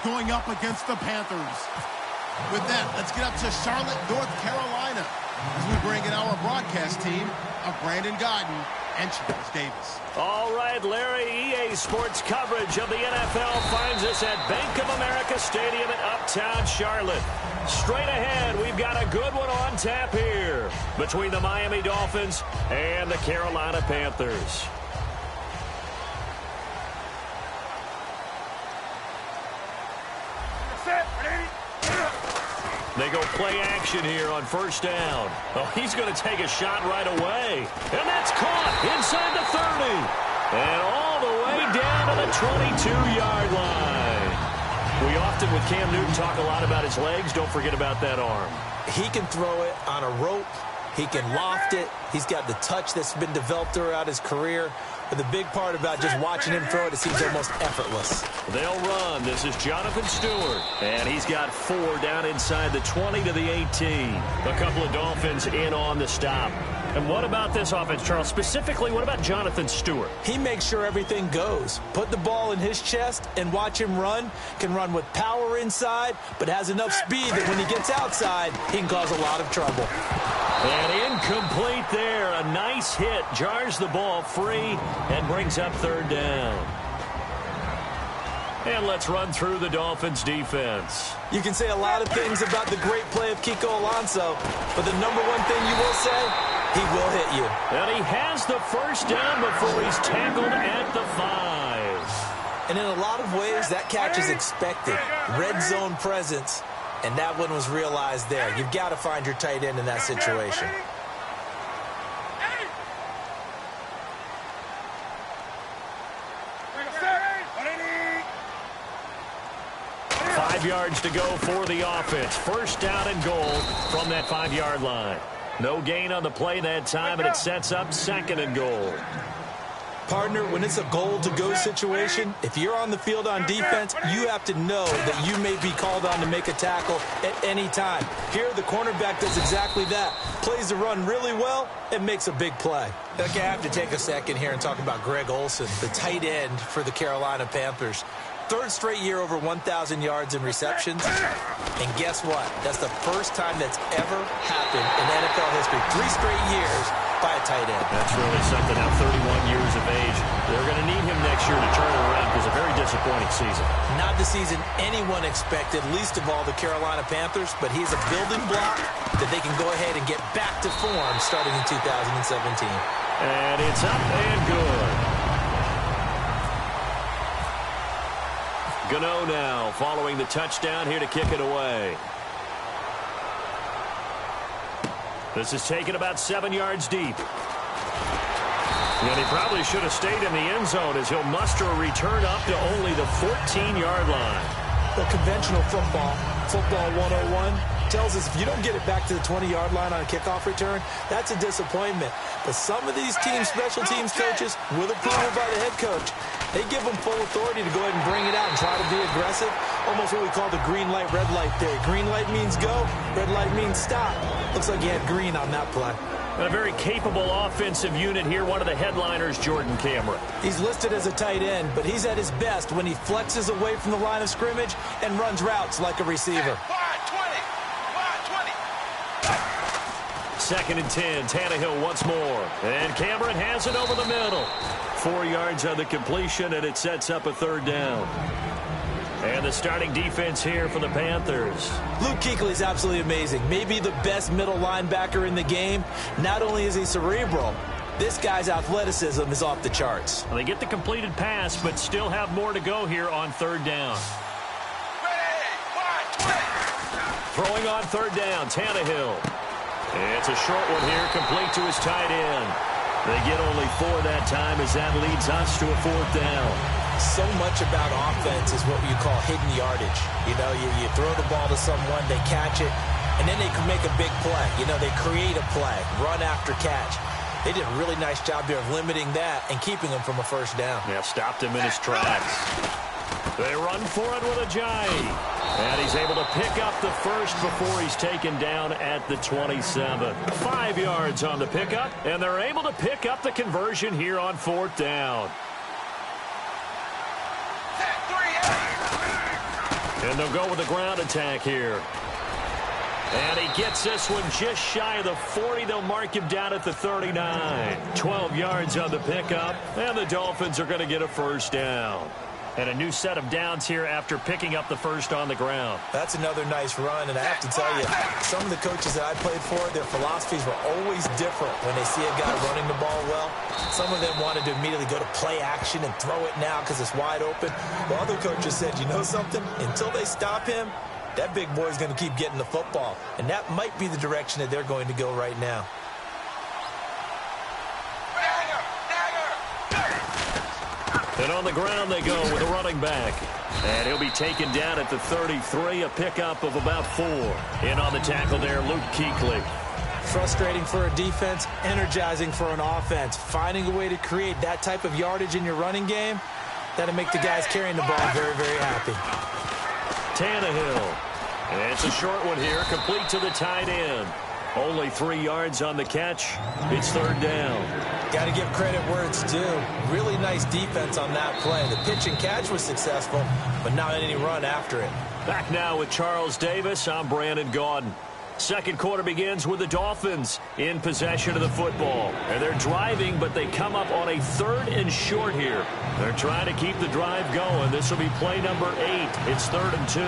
Going up against the Panthers. With that, let's get up to Charlotte, North Carolina, as we bring in our broadcast team of Brandon Godden and Charles Davis. All right, Larry, EA Sports coverage of the NFL finds us at Bank of America Stadium in Uptown Charlotte. Straight ahead, we've got a good one on tap here between the Miami Dolphins and the Carolina Panthers. They go play action here on first down. Oh, he's going to take a shot right away. And that's caught inside the 30. And all the way down to the 22-yard line. We often, with Cam Newton, talk a lot about his legs. Don't forget about that arm. He can throw it on a rope. He can loft it. He's got the touch that's been developed throughout his career. But the big part about just watching him throw it, it seems almost effortless. They'll run. This is Jonathan Stewart. And he's got 4 down inside the 20 to the 18. A couple of Dolphins in on the stop. And what about this offense, Charles? Specifically, what about Jonathan Stewart? He makes sure everything goes. Put the ball in his chest and watch him run. Can run with power inside, but has enough speed that when he gets outside, he can cause a lot of trouble. And incomplete there. A nice hit. Jars the ball free and brings up third down. And let's run through the Dolphins' defense. You can say a lot of things about the great play of Kiko Alonso, but the number one thing you will say, he will hit you. And he has the first down before he's tackled at the 5. And in a lot of ways, that catch is expected. Red zone presence. And that one was realized there. You've got to find your tight end in that situation. Five yards to go for the offense. First down and goal from that 5-yard line. No gain on the play that time, and it sets up second and goal. Partner, when it's a goal-to-go situation, if you're on the field on defense, you have to know that you may be called on to make a tackle at any time. Here, the cornerback does exactly that. Plays the run really well and makes a big play. Okay, I have to take a second here and talk about Greg Olsen, the tight end for the Carolina Panthers. Third straight year over 1,000 yards in receptions. And guess what? That's the first time that's ever happened in NFL history. 3 straight years by a tight end. That's really something. Now 31 years of age. They're going to need him next year to turn it around because a very disappointing season. Not the season anyone expected, least of all the Carolina Panthers, but he's a building block that they can go ahead and get back to form starting in 2017. And it's up and good. Gano now following the touchdown here to kick it away. This is taken about 7 yards deep. And he probably should have stayed in the end zone as he'll muster a return up to only the 14-yard line. The conventional football 101, tells us if you don't get it back to the 20-yard line on a kickoff return, that's a disappointment. But some of these teams, special teams coaches, with approval by the head coach, they give them full authority to go ahead and bring it out and try to be aggressive. Almost what we call the green light, red light theory. Green light means go, red light means stop. Looks like he had green on that play. And a very capable offensive unit here. One of the headliners, Jordan Cameron. He's listed as a tight end, but he's at his best when he flexes away from the line of scrimmage and runs routes like a receiver. 2nd and 10, Tannehill once more. And Cameron has it over the middle. 4 yards on the completion, and it sets up a third down. And the starting defense here for the Panthers. Luke Kuechly is absolutely amazing. Maybe the best middle linebacker in the game. Not only is he cerebral, this guy's athleticism is off the charts. Well, they get the completed pass, but still have more to go here on third down. Throwing on third down, Tannehill. It's a short one here, complete to his tight end. They get only 4 that time as that leads us to a 4th down. So much about offense is what you call hidden yardage. You know, you throw the ball to someone, they catch it, and then they can make a big play. You know, they create a play, run after catch. They did a really nice job there of limiting that and keeping him from a first down. Yeah, stopped him in his tracks. They run for it with a Ajayi. And he's able to pick up the first before he's taken down at the 27. 5 yards on the pickup, and they're able to pick up the conversion here on 4th down. And they'll go with the ground attack here. And he gets this one just shy of the 40. They'll mark him down at the 39. 12 yards on the pickup, and the Dolphins are going to get a first down. And a new set of downs here after picking up the first on the ground. That's another nice run, and I have to tell you, some of the coaches that I played for, their philosophies were always different when they see a guy running the ball well. Some of them wanted to immediately go to play action and throw it now because it's wide open. While other coaches said, you know something? Until they stop him, that big boy is going to keep getting the football. And that might be the direction that they're going to go right now. And on the ground they go with a running back. And he'll be taken down at the 33, a pickup of about 4. In on the tackle there, Luke Kuechly. Frustrating for a defense, energizing for an offense. Finding a way to create that type of yardage in your running game, that'll make the guys carrying the ball very, very happy. Tannehill. And it's a short one here, complete to the tight end. Only 3 yards on the catch. It's third down. Got to give credit where it's due. Really nice defense on that play. The pitch and catch was successful, but not any run after it. Back now with Charles Davis. I'm Brandon Gaudin. Second quarter begins with the Dolphins in possession of the football. And they're driving, but they come up on a 3rd and short here. They're trying to keep the drive going. This will be play number 8. It's 3rd and 2.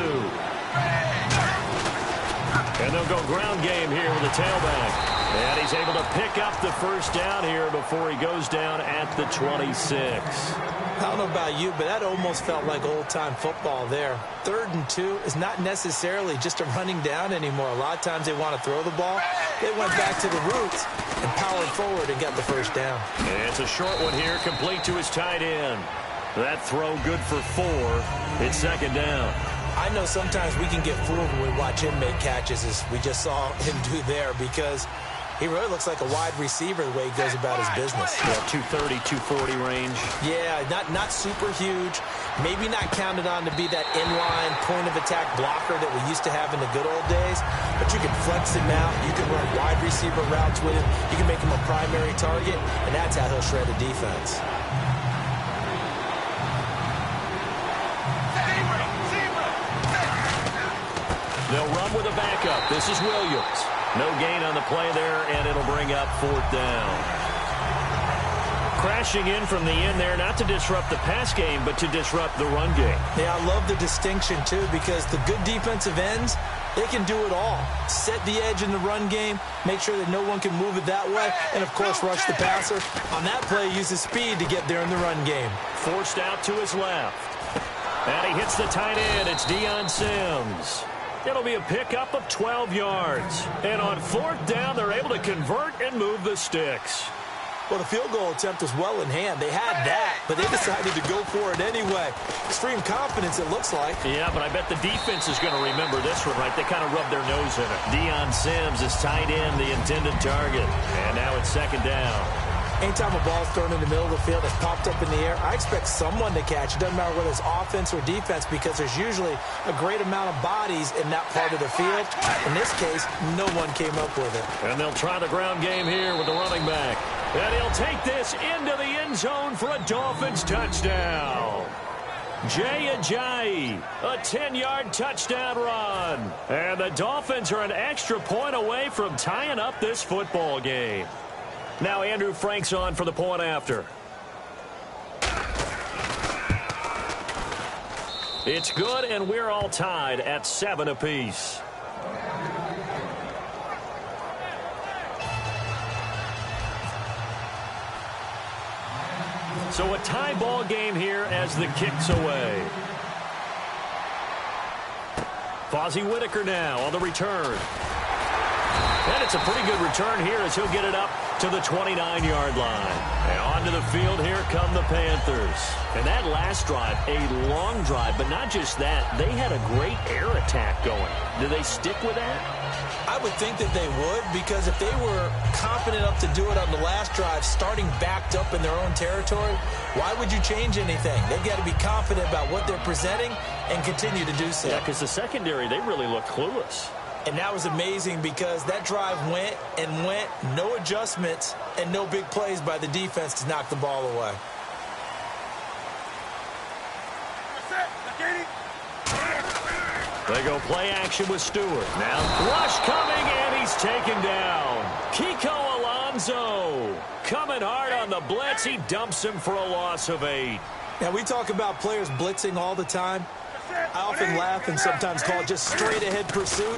And they'll go ground game here with the tailback. And he's able to pick up the first down here before he goes down at the 26. I don't know about you, but that almost felt like old-time football there. 3rd and 2 is not necessarily just a running down anymore. A lot of times they want to throw the ball. They went back to the roots and powered forward and got the first down. And it's a short one here, complete to his tight end. That throw good for 4. It's second down. I know sometimes we can get fooled when we watch him make catches, as we just saw him do there, because he really looks like a wide receiver the way he goes about his business. Yeah, 230, 240 range. Yeah, not super huge. Maybe not counted on to be that inline point-of-attack blocker that we used to have in the good old days. But you can flex him out. You can run wide receiver routes with him. You can make him a primary target, and that's how he'll shred a defense. They'll run with a backup. This is Williams. No gain on the play there, and it'll bring up 4th down. Crashing in from the end there, not to disrupt the pass game, but to disrupt the run game. Yeah, I love the distinction, too, because the good defensive ends, they can do it all. Set the edge in the run game, make sure that no one can move it that way, and, of course, rush the passer. On that play, use his speed to get there in the run game. Forced out to his left. And he hits the tight end. It's Deion Sims. It'll be a pickup of 12 yards. And on 4th down, they're able to convert and move the sticks. Well, the field goal attempt was well in hand. They had that, but they decided to go for it anyway. Extreme confidence, it looks like. Yeah, but I bet the defense is going to remember this one, right? They kind of rubbed their nose in it. Deion Sims is tight end, the intended target. And now it's second down. Anytime a ball's thrown in the middle of the field that's popped up in the air, I expect someone to catch. It doesn't matter whether it's offense or defense, because there's usually a great amount of bodies in that part of the field. In this case, no one came up with it. And they'll try the ground game here with the running back. And he'll take this into the end zone for a Dolphins touchdown. Jay Ajayi, a 10-yard touchdown run. And the Dolphins are an extra point away from tying up this football game. Now Andrew Frank's on for the point after. It's good, and we're all tied at 7 apiece. So a tie ball game here as the kick's away. Fozzie Whitaker now on the return. And it's a pretty good return here as he'll get it up to the 29-yard line. And onto the field, here come the Panthers. And that last drive, a long drive, but not just that. They had a great air attack going. Do they stick with that? I would think that they would, because if they were confident enough to do it on the last drive, starting backed up in their own territory, why would you change anything? They've got to be confident about what they're presenting and continue to do so. Yeah, because the secondary, they really looked clueless. And that was amazing because that drive went and went, no adjustments, and no big plays by the defense to knock the ball away. They go play action with Stewart. Now rush coming, and he's taken down. Kiko Alonso coming hard on the blitz. He dumps him for a loss of 8. Now, we talk about players blitzing all the time. I often laugh and sometimes call it just straight-ahead pursuit.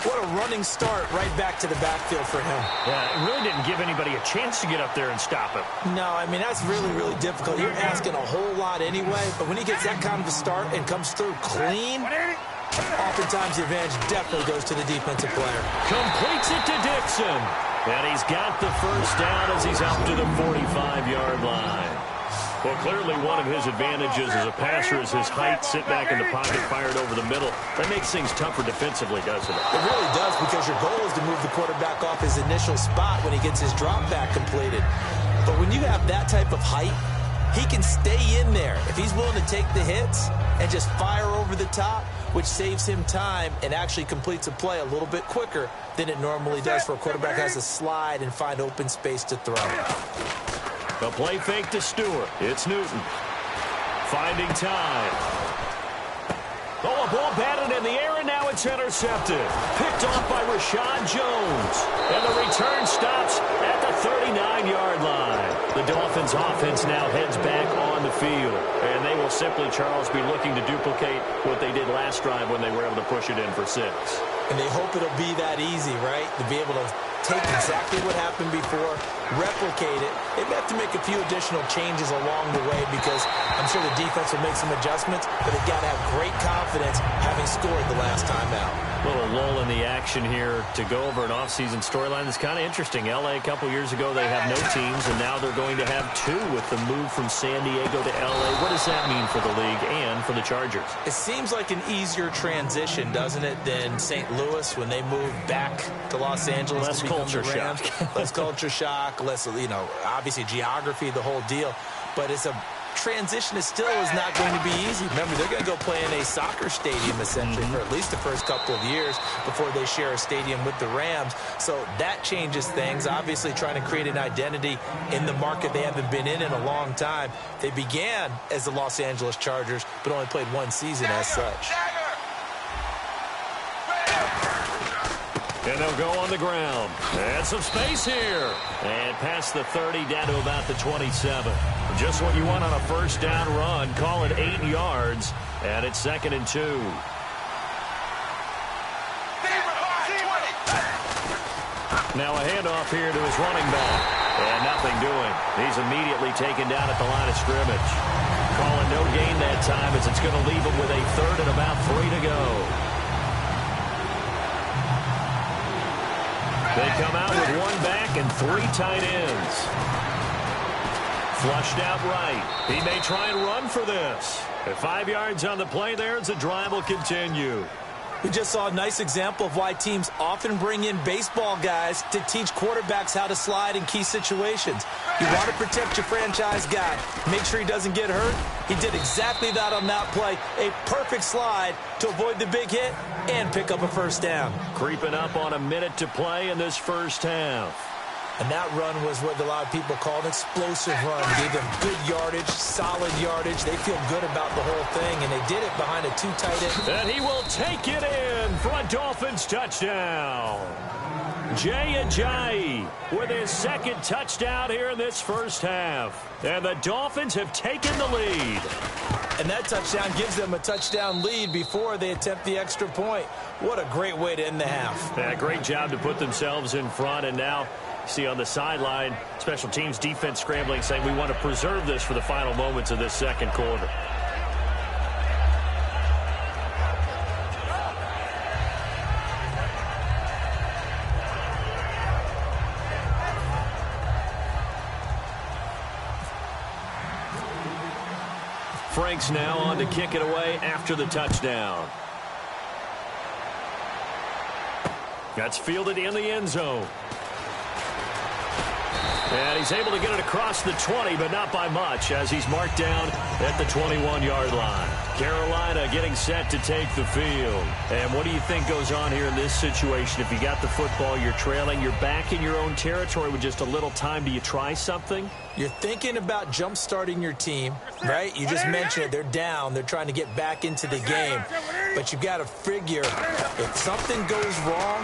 What a running start right back to the backfield for him. Yeah, it really didn't give anybody a chance to get up there and stop him. No, I mean, that's really, really difficult. You're asking a whole lot anyway, but when he gets that kind of a start and comes through clean, oftentimes the advantage definitely goes to the defensive player. Completes it to Dixon. And he's got the first down as he's out to the 45-yard line. Well, clearly one of his advantages as a passer is his height. Sit back in the pocket, fired over the middle. That makes things tougher defensively, doesn't it? It really does, because your goal is to move the quarterback off his initial spot when he gets his drop back completed. But when you have that type of height, he can stay in there if he's willing to take the hits and just fire over the top, which saves him time and actually completes a play a little bit quicker than it normally does for a quarterback who has to slide and find open space to throw. The play fake to Stewart. It's Newton. Finding time. Oh, a ball batted in the air, and now it's intercepted. Picked off by Rashad Jones. And the return stops at the 39-yard line. The Dolphins' offense now heads back on the field. And they will simply, Charles, be looking to duplicate what they did last drive when they were able to push it in for 6. And they hope it'll be that easy, right? To be able to take exactly what happened before, replicate it. They may have to make a few additional changes along the way, because I'm sure the defense will make some adjustments, but they've got to have great confidence having scored the last time out. Little lull in the action here to go over an offseason storyline that's kind of interesting. L.A. a couple years ago, they have no teams, and now they're going to have 2 with the move from San Diego to L.A. What does that mean for the league and for the Chargers? It seems like an easier transition, doesn't it, than St. Louis when they moved back to Los Angeles. Less culture shock. Less culture shock, less, obviously geography, the whole deal. But it's a transition that still is not going to be easy. Remember, they're going to go play in a soccer stadium, essentially, for at least the first couple of years before they share a stadium with the Rams. So that changes things. Obviously, trying to create an identity in the market they haven't been in a long time. They began as the Los Angeles Chargers, but only played 1 season as such. And they'll go on the ground. And some space here. And past the 30, down to about the 27. Just what you want on a first down run. Call it 8 yards. And it's 2nd and 2. Now a handoff here to his running back. And nothing doing. He's immediately taken down at the line of scrimmage. Calling no gain that time, as it's going to leave him with a 3rd and about 3 to go. They come out with 1 back and 3 tight ends. Flushed out right. He may try and run for this. At 5 yards on the play there, as the drive will continue. We just saw a nice example of why teams often bring in baseball guys to teach quarterbacks how to slide in key situations. You want to protect your franchise guy. Make sure he doesn't get hurt. He did exactly that on that play. A perfect slide to avoid the big hit and pick up a first down. Creeping up on a minute to play in this first half. And that run was what a lot of people call an explosive run. Gave them good yardage, solid yardage. They feel good about the whole thing, and they did it behind a 2 tight end. And he will take it in for a Dolphins touchdown. Jay Ajayi with his 2nd touchdown here in this first half. And the Dolphins have taken the lead. And that touchdown gives them a touchdown lead before they attempt the extra point. What a great way to end the half. Yeah, great job to put themselves in front, and now see on the sideline, special teams defense scrambling, saying we want to preserve this for the final moments of this 2nd quarter. Frank's now on to kick it away after the touchdown. That's fielded in the end zone. And he's able to get it across the 20, but not by much, as he's marked down at the 21-yard line. Carolina getting set to take the field. And what do you think goes on here in this situation? If you got the football, you're trailing, you're back in your own territory with just a little time. Do you try something? You're thinking about jump-starting your team, right? You just mentioned it. They're down. They're trying to get back into the game. But you've got to figure if something goes wrong,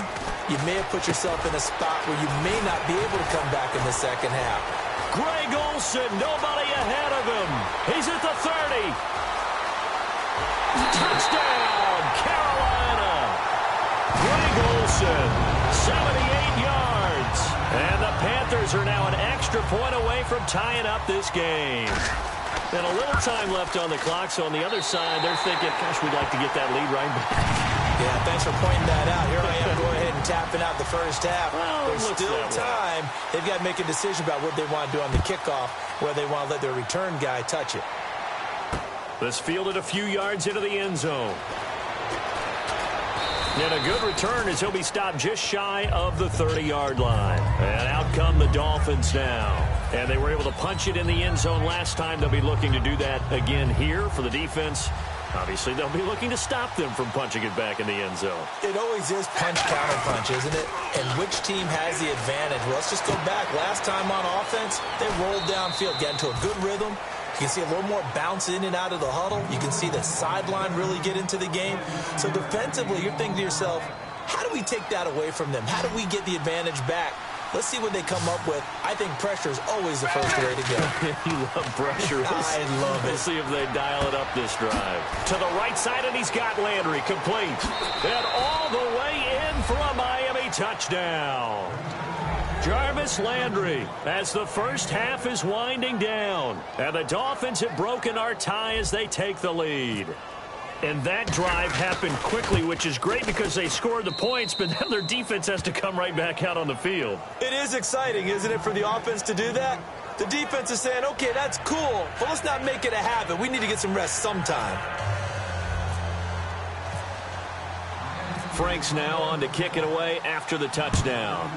you may have put yourself in a spot where you may not be able to come back in the second half. Greg Olsen, nobody ahead of him. He's at the 30. Touchdown, Carolina! Greg Olsen, 78 yards. And the Panthers are now an extra point away from tying up this game. And a little time left on the clock, so on the other side, they're thinking, gosh, we'd like to get that lead right back. Yeah, thanks for pointing that out. Here I am going ahead and tapping out the first half. Well, there's still time. They've got to make a decision about what they want to do on the kickoff, whether they want to let their return guy touch it. This fielded a few yards into the end zone. And a good return as he'll be stopped just shy of the 30-yard line. And out come the Dolphins now. And they were able to punch it in the end zone last time. They'll be looking to do that again here for the defense. Obviously, they'll be looking to stop them from punching it back in the end zone. It always is punch-counter-punch, isn't it? And which team has the advantage? Well, let's just go back. Last time on offense, they rolled downfield, got into a good rhythm. You can see a little more bounce in and out of the huddle. You can see the sideline really get into the game. So defensively, you're thinking to yourself, how do we take that away from them? How do we get the advantage back? Let's see what they come up with. I think pressure is always the first way to go. You love pressure. I love it. We'll see if they dial it up this drive. To the right side, and he's got Landry complete. And all the way in for a Miami touchdown. Jarvis Landry as the first half is winding down. And the Dolphins have broken our tie as they take the lead. And that drive happened quickly, which is great because they scored the points, but then their defense has to come right back out on the field. It is exciting, isn't it, for the offense to do that? The defense is saying, okay, that's cool, but let's not make it a habit. We need to get some rest sometime. Franks now on to kick it away after the touchdown.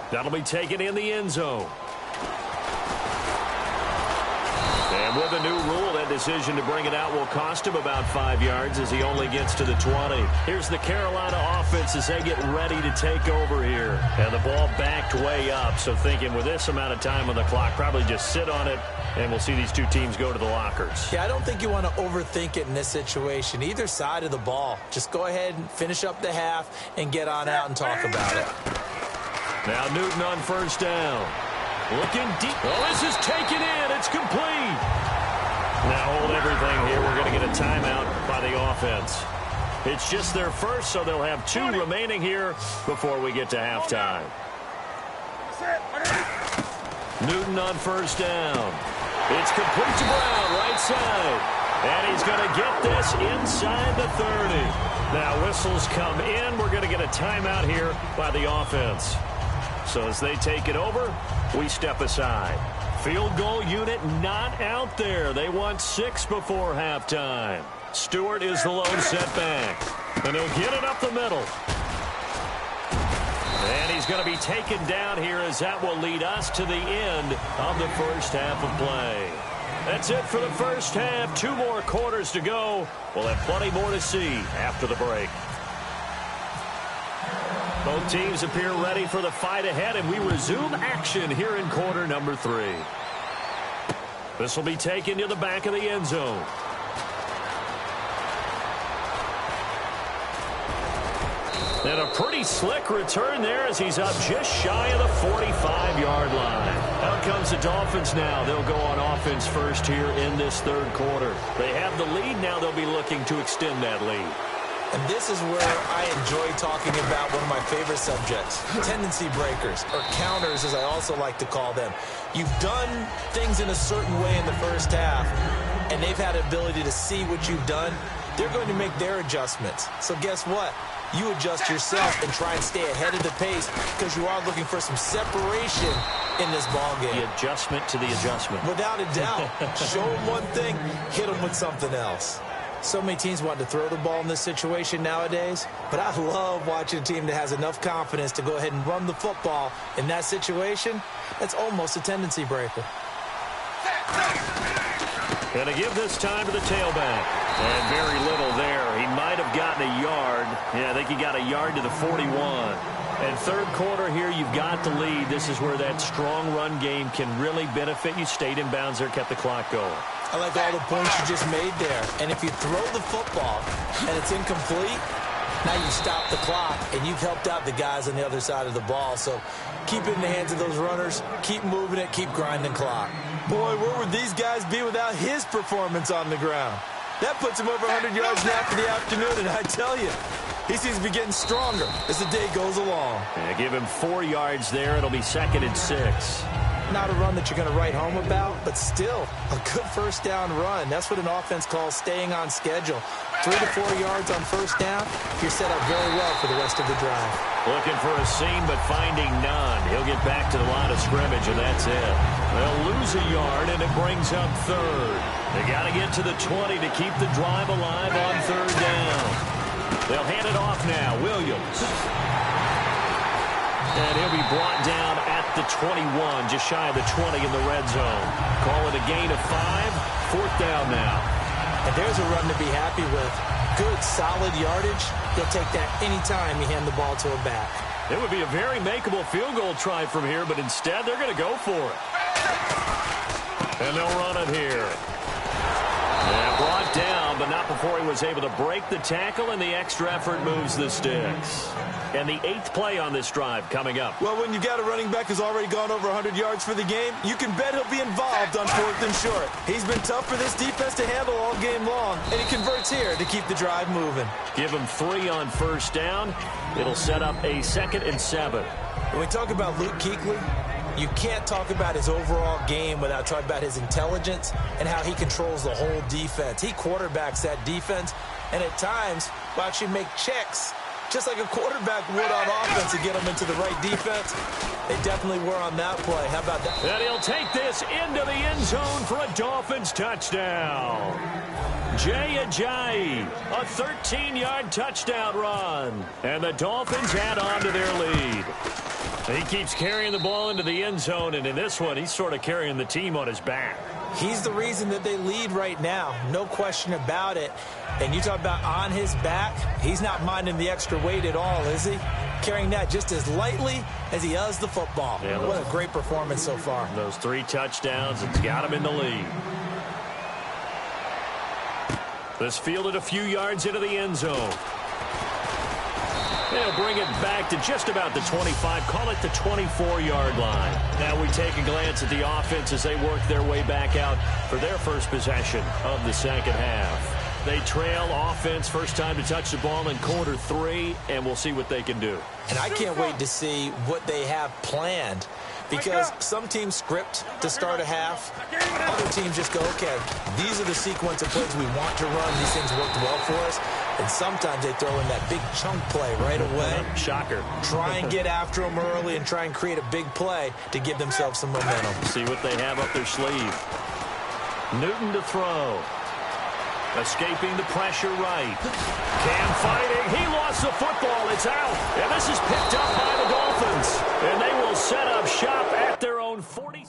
That'll be taken in the end zone. And with a new rule, that decision to bring it out will cost him about 5 yards as he only gets to the 20. Here's the Carolina offense as they get ready to take over here. And the ball backed way up, so thinking with this amount of time on the clock, probably just sit on it, and we'll see these two teams go to the lockers. Yeah, I don't think you want to overthink it in this situation. Either side of the ball. Just go ahead and finish up the half and get on out and talk about it. Now Newton on first down. Looking deep. Oh, this is taken in. It's complete. Now hold everything here. We're going to get a timeout by the offense. It's just their first, so they'll have 2 remaining here before we get to halftime. Newton on first down. It's complete to Brown, right side. And he's going to get this inside the 30. Now whistles come in. We're going to get a timeout here by the offense. So as they take it over, we step aside. Field goal unit not out there. They want 6 before halftime. Stewart is the lone setback. And he'll get it up the middle. And he's going to be taken down here as that will lead us to the end of the first half of play. That's it for the first half. 2 more quarters to go. We'll have plenty more to see after the break. Both teams appear ready for the fight ahead, and we resume action here in quarter number 3. This will be taken to the back of the end zone. And a pretty slick return there as he's up just shy of the 45-yard line. Out comes the Dolphins now. They'll go on offense first here in this third quarter. They have the lead. Now they'll be looking to extend that lead. And this is where I enjoy talking about one of my favorite subjects, tendency breakers, or counters as I also like to call them. You've done things in a certain way in the first half, and they've had the ability to see what you've done. They're going to make their adjustments. So guess what? You adjust yourself and try and stay ahead of the pace because you are looking for some separation in this ballgame. The adjustment to the adjustment. Without a doubt. Show them one thing, hit them with something else. So many teams want to throw the ball in this situation nowadays, but I love watching a team that has enough confidence to go ahead and run the football in that situation. That's almost a tendency breaker. Going to give this time to the tailback. And very little there. He might have gotten a yard. Yeah, I think he got a yard to the 41. And third quarter here, you've got the lead. This is where that strong run game can really benefit you. Stayed in bounds there, kept the clock going. I like all the points you just made there. And if you throw the football and it's incomplete, now you stop the clock, and you've helped out the guys on the other side of the ball. So keep it in the hands of those runners. Keep moving it. Keep grinding clock. Boy, where would these guys be without his performance on the ground? That puts him over 100 yards now for the afternoon, and I tell you, he seems to be getting stronger as the day goes along. Yeah, give him 4 yards there. It'll be 2nd and 6. Not a run that you're going to write home about, but still a good first down run. That's what an offense calls staying on schedule. 3 to 4 yards on first down, you're set up very well for the rest of the drive. Looking for a seam, but finding none. He'll get back to the line of scrimmage, and that's it. They'll lose a yard, and it brings up 3rd. They got to get to the 20 to keep the drive alive on 3rd down. They'll hand it off now. Williams. And he'll be brought down at the 21, just shy of the 20 in the red zone. Call it a gain of 5. 4th down now. And there's a run to be happy with. Good, solid yardage. He'll take that anytime you hand the ball to a back. It would be a very makeable field goal try from here, but instead they're going to go for it. And they'll run it here. And brought down, but not before he was able to break the tackle, and the extra effort moves the sticks. And the 8th play on this drive coming up. Well, when you got a running back who's already gone over 100 yards for the game, you can bet he'll be involved on 4th and short. He's been tough for this defense to handle all game long, and he converts here to keep the drive moving. Give him 3 on first down. It'll set up a 2nd and 7. When we talk about Luke Kuechly, you can't talk about his overall game without talking about his intelligence and how he controls the whole defense. He quarterbacks that defense, and at times will actually make checks just like a quarterback would on offense to get them into the right defense. They definitely were on that play. How about that? And he'll take this into the end zone for a Dolphins touchdown. Jay Ajayi, a 13-yard touchdown run. And the Dolphins add on to their lead. He keeps carrying the ball into the end zone, and in this one, he's sort of carrying the team on his back. He's the reason that they lead right now. No question about it. And you talk about on his back, he's not minding the extra weight at all, is he? Carrying that just as lightly as he does the football. Yeah, what a great performance so far. Those 3 touchdowns, it's got him in the lead. This fielded a few yards into the end zone. They'll bring it back to just about the 25. Call it the 24-yard line. Now we take a glance at the offense as they work their way back out for their first possession of the second half. They trail offense, first time to touch the ball in quarter 3, and we'll see what they can do. And I can't wait to see what they have planned, because some teams script to start a half. Other teams just go, okay, these are the sequence of plays we want to run. These things worked well for us. And sometimes they throw in that big chunk play right away. Shocker. Try and get after them early and try and create a big play to give themselves some momentum. See what they have up their sleeve. Newton to throw. Escaping the pressure right. Cam fighting. He lost the football. It's out. And this is picked up by the Dolphins. And they will set up shop at their own 40.